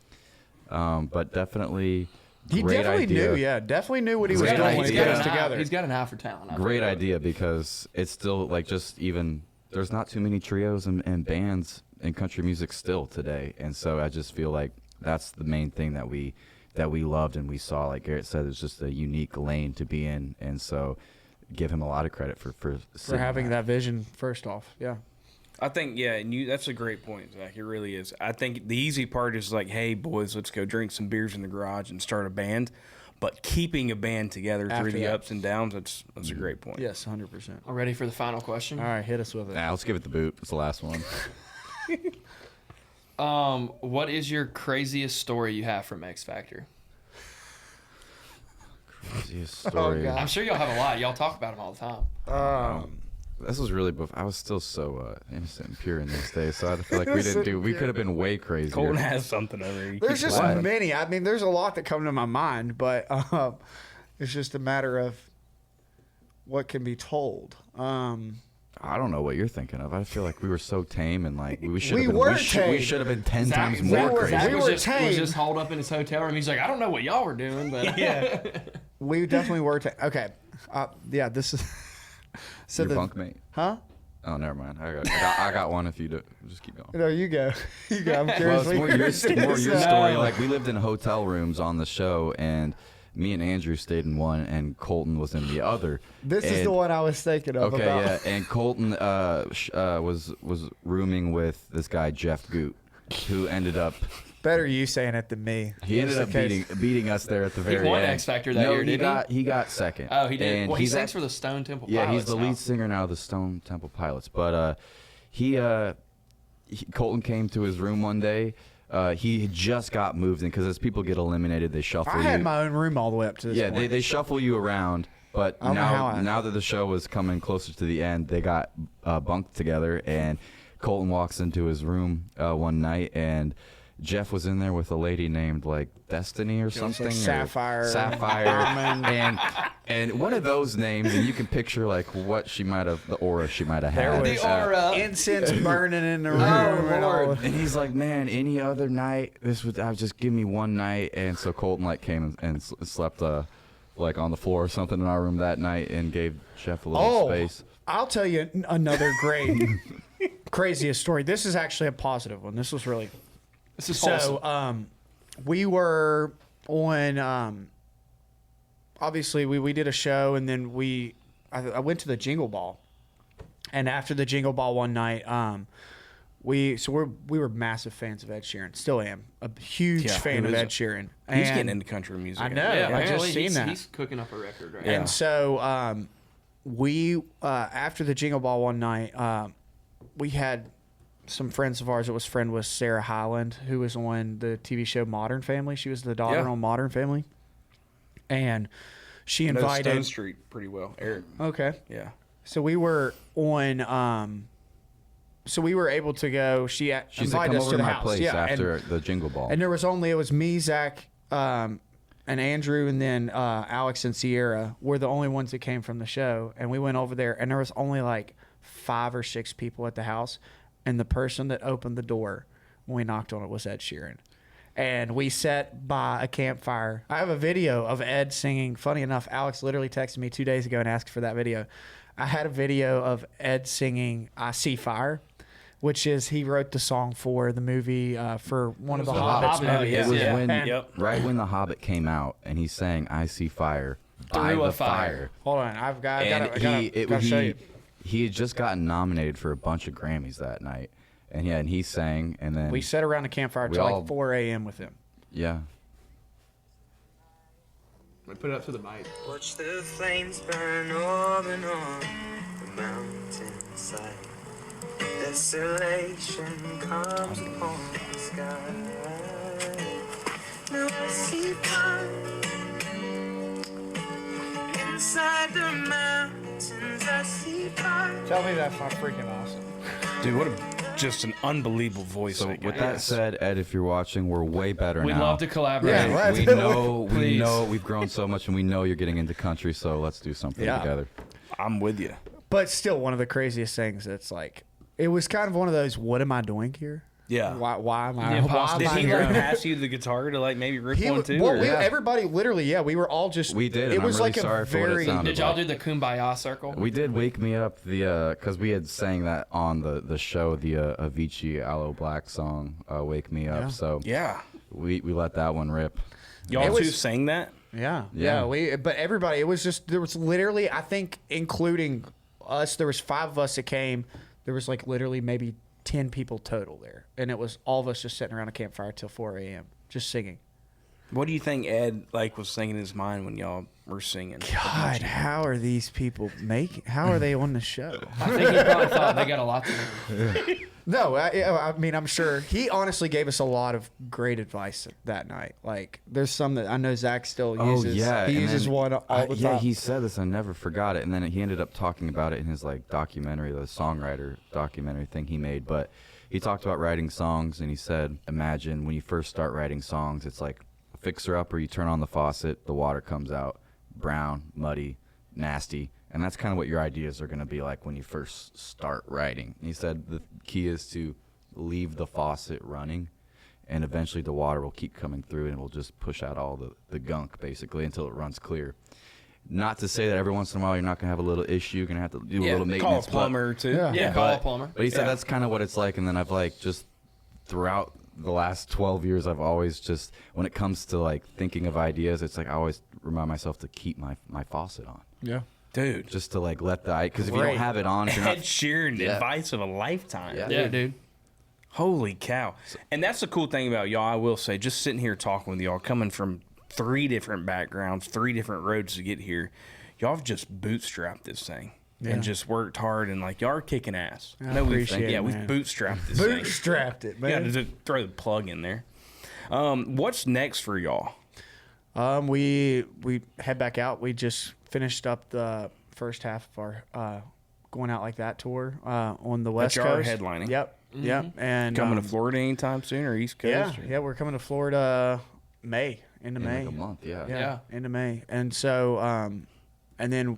but definitely, He great definitely idea. Definitely knew what he was Great doing when he put idea. us together. He's got an eye for talent. Great idea, because it's still like just even there's not too many trios and bands in country music still today, and so I just feel like that's the main thing that we loved and we saw. Like Garrett said, it's just a unique lane to be in, and so give him a lot of credit for having that vision. First off, yeah. I think, and that's a great point, Zach. It really is. I think the easy part is like, hey, boys, let's go drink some beers in the garage and start a band. But keeping a band together After through the that. ups and downs, that's a great point. Yes, 100%. All ready for the final question? All right, hit us with it. Nah, let's give it the boot. It's the last one. What is your craziest story you have from X Factor? Craziest story. God. I'm sure y'all have a lot. Y'all talk about them all the time. This was really I was still so innocent and pure in those days, so I feel like we could have been way crazier. Colton has something over here. There's just many. I mean, there's a lot that come to my mind, but it's just a matter of what can be told. I don't know what you're thinking of. I feel like we were so tame and like we should We have been. were We tame. should have been 10 times Zach more were- crazy. Zach we was were just, tame. was just holed up in his hotel room. He's like, I don't know what y'all were doing, but We definitely were. Okay. Yeah, this is. So Your bunkmate. Huh? Oh, never mind. I got one. If you do, just keep going. No, you go. You go. I'm Well, curious. it's what more yours your is. story. Like we lived in hotel rooms on the show, and me and Andrew stayed in one, and Colton was in the other. This is And- the one I was thinking of. Okay, about. yeah, and Colton was rooming with this guy Jeff Goot, who ended up Better you saying it than me. he ended up beating us there at the very won end. X Factor that no, year, didn't he got second. oh, he did. And Well, he he's sings act- for the Stone Temple Yeah, Pilots he's the now. lead singer now of the Stone Temple Pilots. But Colton came to his room one day. He had just got moved in because as people get eliminated, they shuffle I you. had my own room all the way up to this Yeah, point. they shuffle you around. But I don't know how now that the show was coming closer to the end, they got bunked together, and Colton walks into his room one night, and Jeff was in there with a lady named like Destiny or something, or Sapphire. and one of those names, and you can picture like what she might have, the aura she might have had. was The aura. Incense burning in the room. Oh, and all. Lord. And he's like, man, any other night, just give me one night. And so Colton like came and slept like on the floor or something in our room that night, and gave Jeff a little space. I'll tell you another great, craziest story. This is actually a positive one. This was really This is so. awesome. We were on. Obviously, we did a show, and then I went to the Jingle Ball, and after the Jingle Ball one night, we were massive fans of Ed Sheeran. Still am a huge fan he of was- Ed Sheeran. He's And- getting into country music. I know. Yeah, I just apparently seen that. he's cooking up a record right Yeah. now. And so we after the Jingle Ball one night, we had some friends of ours. Friend was Sarah Hyland, who was on the TV show Modern Family. She was the daughter Yeah. on Modern Family, and she Knows invited. Stone Street pretty well. Eric. Okay, Yeah. so we were on. So we were able to go. She She said, invited come us over to to the my house. place Yeah, after the Jingle Ball. and there was me, Zach, and Andrew, and then Alex and Sierra were the only ones that came from the show. And we went over there, and there was only like 5 or 6 people at the house. And the person that opened the door when we knocked on it was Ed Sheeran. And we sat by a campfire. I have a video of Ed singing. Funny enough, Alex literally texted me 2 days ago and asked for that video. I had a video of Ed singing I See Fire, which is he wrote the song for the movie for one of the The Hobbits Hobbit movies. movie, It was yeah. when Yep. right when the Hobbit came out, and he sang "I See Fire" by Through a the fire. fire. Hold on, I And gotta show you. he had just gotten nominated for a bunch of Grammys that night, and he sang, and then We sat around the campfire till like 4 a.m. with him. yeah. We put it up to the mic. Watch the flames burn on and on the mountainside. Desolation comes upon the sky. Now I see fire inside the mountains. I see fire. Tell me that's not freaking awesome. Dude, what just an unbelievable voice. So that guy with that has. said, Ed, if you're watching, we're way better We'd now. love to collaborate. Yeah, we Please. know we've grown so much, and we know you're getting into country. So let's do something Yeah. together. I'm with you. But still, one of the craziest things that's like, it was kind of one of those, what am I doing here? Yeah. Why am I? The Why imposter Did am I he here? like pass you the guitar to like maybe rip He one was, too? well, or- everybody literally, we were all just. We did, It and was I'm really like sorry a for what it very. sounded Did y'all do the Kumbaya circle? We did Wake Me Up, because we had sang that on the show, the Avicii Aloe Black song, Wake Me Up. Yeah. So Yeah. we let that one rip. Y'all It two was- sang that? Yeah, Yeah. But everybody, it was just, there was literally, I think, including us, there was 5 of us that came. There was like literally maybe 10 people total there, and it was all of us just sitting around a campfire till 4 a.m. just singing. What do you think Ed like was thinking in his mind when y'all were singing? God, how are these people how are they on the show? I think he probably thought they got a lot to do. No, I mean, I'm sure he honestly gave us a lot of great advice that night. Like, there's some that I know Zach still uses. He and uses then one all the time. Yeah, he said this. I never forgot it. And then he ended up talking about it in his like documentary, the songwriter documentary thing he made. But he talked about writing songs, and he said, imagine when you first start writing songs, it's like a fixer-upper. You turn on the faucet, the water comes out, brown, muddy, nasty. And that's kind of what your ideas are going to be like when you first start writing. And he said the key is to leave the faucet running, and eventually the water will keep coming through, and it will just push out all the gunk, basically, until it runs clear. Not to say that every once in a while you're not going to have a little issue, you're going to have to do a little Call a maintenance. plumber too. Yeah. Yeah, call a plumber. But he said Yeah. that's kind of what it's like. And then I've like just throughout the last 12 years, I've always just, when it comes to like thinking of ideas, it's like I always remind myself to keep my faucet on. Yeah. Dude. Just to like let the, because if you Great. don't have it on, if you're Ed not, Sheeran, Yeah. advice of a lifetime. Yeah. Yeah, dude. Holy cow. And that's the cool thing about y'all, I will say, just sitting here talking with y'all, coming from 3 different backgrounds, 3 different roads to get here, y'all have just bootstrapped this thing. Yeah. And just worked hard, and like y'all are kicking ass. I we've appreciate it, we've man. bootstrapped this thing. Bootstrapped it, Yeah, man. just throw the plug in there. What's next for y'all? We head back out. We just finished up the first half of our going out like that tour on the West you are Coast. headlining. Yep, yep. And Coming to Florida anytime soon, or East Yeah, Coast? or- yeah. We're coming to Florida into in May. like a month, yeah. Yeah, into May. And so, and then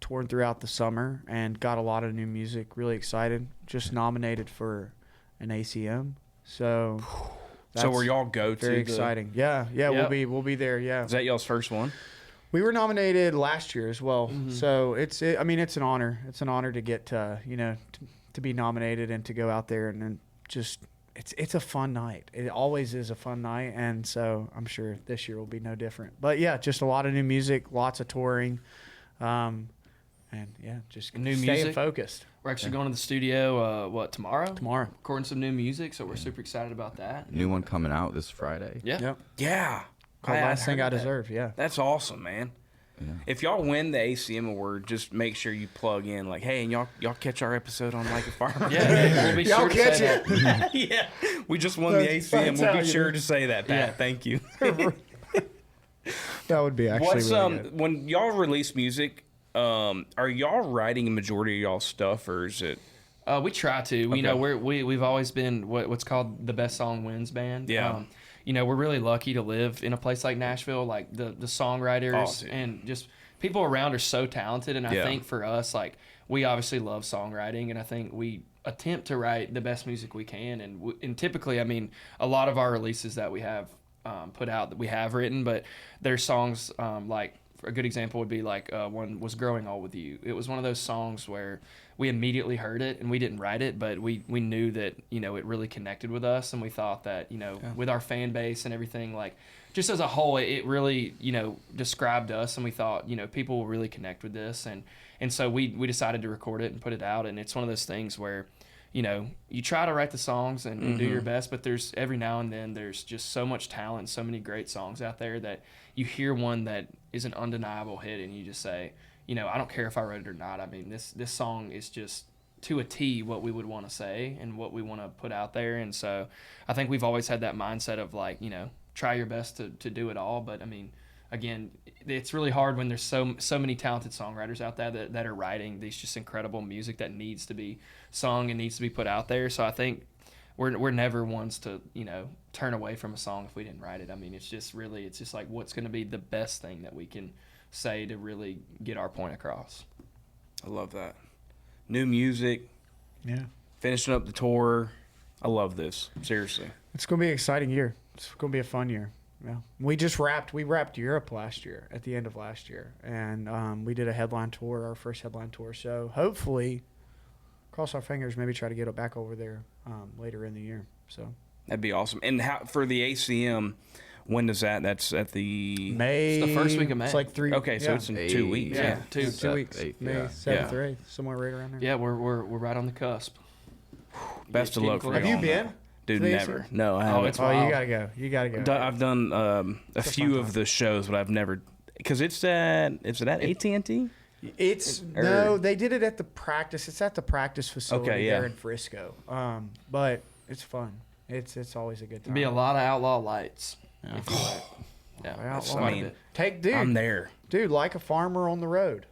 toured throughout the summer and got a lot of new music. Really excited. Just nominated for an ACM. So, So were that's y'all go to very the- exciting. Yeah, yeah. Yep. We'll be there. Yeah. Is that y'all's first one? We were nominated last year as well. So it's an honor. It's an honor to get to be nominated and to go out there and then just it's a fun night. It always is a fun night, and so I'm sure this year will be no different. But yeah, just a lot of new music, lots of touring, and yeah, just New staying music? focused. We're actually going to the studio, tomorrow? Tomorrow. Recording some new music, so we're super excited about that. New one coming out this Friday. Yeah. Yep. Yeah. Called I Last Thing heard I that. Deserve. Yeah. That's awesome, man. Yeah. If y'all win the ACM award, just make sure you plug in like, hey, and y'all catch our episode on Like a Farmer. Yeah, we'll be Y'all sure to catch say it. that. Yeah. We just won the That's ACM. We'll be how you sure do. to say that, Pat. Yeah. Thank you. That would be actually What's really good. when y'all release music, are y'all writing a majority of y'all's stuff, or is it We try to. You know, we've always been what's called the best song wins band. Yeah. You know, we're really lucky to live in a place like Nashville. Like the songwriters Oh, dude. and just people around are so talented. And I Yeah. think for us, like we obviously love songwriting, and I think we attempt to write the best music we can. And typically, I mean, a lot of our releases that we have put out that we have written, but there's songs like a good example would be like one was Growing Old With You. It was one of those songs where we immediately heard it, and we didn't write it, but we knew that, you know, it really connected with us, and we thought that, you know, with our fan base and everything, like, just as a whole, it really, you know, described us, and we thought, you know, people will really connect with this, and so we decided to record it and put it out, and it's one of those things where, you know, you try to write the songs and do your best, but there's every now and then there's just so much talent, so many great songs out there that you hear one that is an undeniable hit, and you just say, you know, I don't care if I wrote it or not. I mean, this song is just to a T what we would want to say and what we want to put out there. And so I think we've always had that mindset of, like, you know, try your best to do it all. But I mean, again, it's really hard when there's so many talented songwriters out there that are writing these just incredible music that needs to be sung and needs to be put out there. So I think we're never ones to, you know, turn away from a song if we didn't write it. I mean, it's just like what's going to be the best thing that we can say to really get our point across. I love that. New music. Yeah. Finishing up the tour. I love this. Seriously. It's going to be an exciting year. It's going to be a fun year. Yeah. We wrapped Europe last year, at the end of last year. And we did a headline tour, our first headline tour. So hopefully, cross our fingers, maybe try to get it back over there later in the year. So that'd be awesome. And how for the ACM, when does that? That's at the May. It's the first week of May. It's like 3. Okay, so it's in 2 weeks. Yeah, Yeah. 2 weeks. May 7th or 8th, somewhere right around there. Yeah, we're right on the cusp. Best of luck for Have you been? Dude, to the never. ACM? No, I haven't. it's Oh, wild. you gotta go. You gotta go. I've done a few fun of time. the shows, but I've never, because it's at AT&T. No, they did it at the practice. It's at the practice facility Okay, yeah. there in Frisco. But it's fun. It's always a good time. There'll be a lot of outlaw lights. Yeah. If you like. Yeah, Outlaw. that's quite a bit. I'm there. Dude, like a farmer on the road.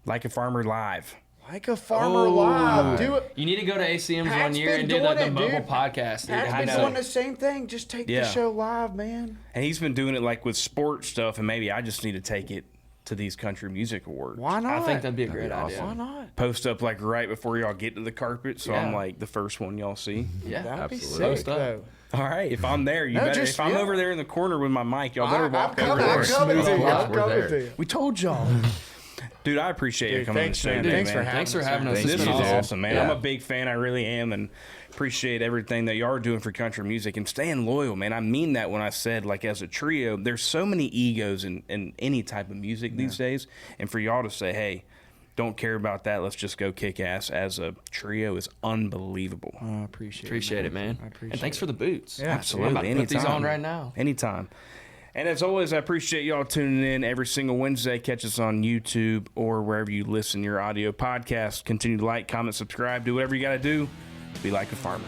Like a Farmer Live. Like a farmer live. Do it. You need to go to ACM's Pat's one year been and do doing the it, mobile dude. podcast. Dude. Pat's I been know. doing the same thing. Just take Yeah. the show live, man. And he's been doing it like with sports stuff, and maybe I just need to take it to these country music awards. Why not? I think that'd be a That'd be great idea. Why not? Post up like right before y'all get to the carpet, so I'm Yeah. like the first one y'all see. Yeah, That'd be Absolutely. sick, Post up. though. All right, if I'm there, you No, better. just- If I'm yeah. over there in the corner with my mic, y'all better walk over I'm there. coming to you. Of course, I'm we're coming there. to you. We told y'all. Dude, I appreciate you Dude, coming thanks, on the show. man. today, Thanks for man. having Thanks for having us. Thank This It's is been you, dude. awesome, man. Yeah. I'm a big fan. I really am, and appreciate everything that y'all are doing for country music and staying loyal, man. I mean that when I said, like, as a trio, there's so many egos in any type of music these days, and for y'all to say, hey, don't care about that, let's just go kick ass as a trio is unbelievable. I appreciate Appreciate it, man. I appreciate And thanks for the boots. Yeah, Absolutely. I'm about to put these Anytime. on right now. Anytime. And as always, I appreciate y'all tuning in every single Wednesday. Catch us on YouTube or wherever you listen to your audio podcast. Continue to like, comment, subscribe. Do whatever you got to do to be like a farmer.